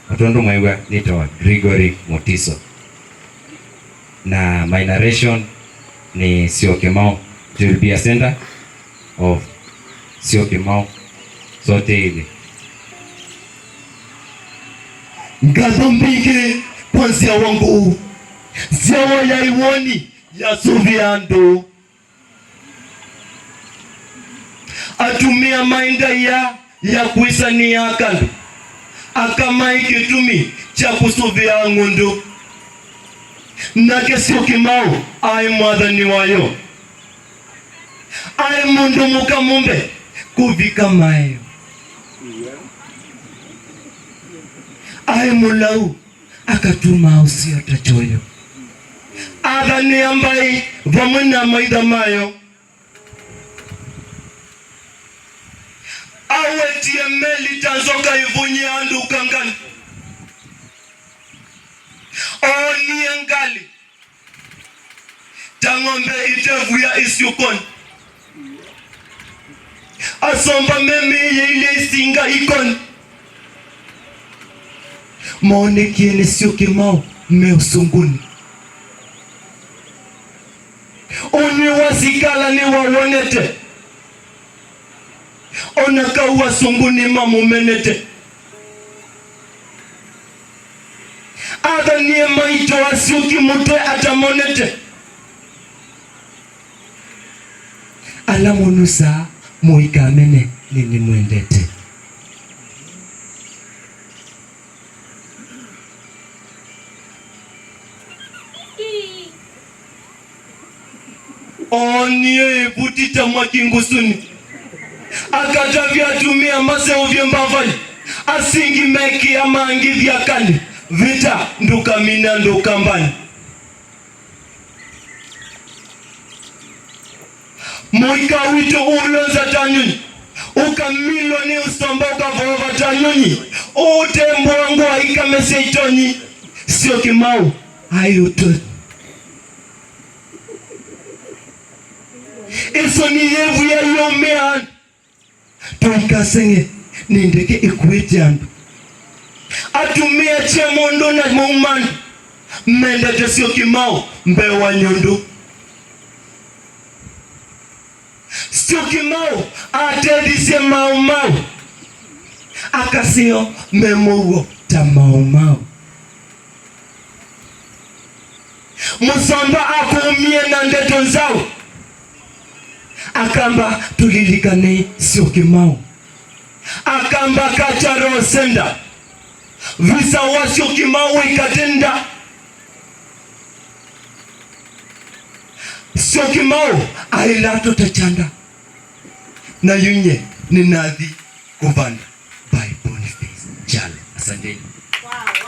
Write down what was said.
Watondo mwewa nito Gregory Mutiso. Na my narration ni Syukimau. It will be a center of Syukimau. Sote hivi. Ngazambike kwanzia wangu ziawa ya iwoni ya suviando atumia mainda ya kuisani ya kandu akama ikitumi cha kusuvia ngundu nake Syukimau ai mwadhani wayo ai mundu muka mumbe kuvika mayo ai mulau akatuma usio tachoyo adhani ambai vamuna maidha mayo awetie meli tanzoka ivunye andu kangani oni ngali tangombe itevu ya isyukoni asomba memi ile isinga ikoni maone kiene Syukimau meusunguni oni wasikala ni wawonete onaka wasunguni mamumenete adhanie maito wa Syukimutwe atamonete alamunusa muikamene nini mwendete oniye butita mwakingusuni akatavya tumia maseo vyembavali asingi meki ya mangi vya kani vita ndukamina ndukambani moika wito ulonza tanyuni ukamilo ni ustomboka vova tanyuni utembo wangu haika meseitonyi Syukimau hayuto iso ni yevu ya yomean tuikasenge nindeke ikuiti andu atumia chemondo na muumani menda te Syukimau mbewa nyundu Syukimau atedisye mau akasio memugo ta mau musamba akumie na ndeto nzao Akamba tulilikane Syukimau Akamba kacharo senda visa wa Syukimau ikatenda Syukimau ailato tachanda na yunye ni nadhi kuvanda by Boniface Myali. Asanteni.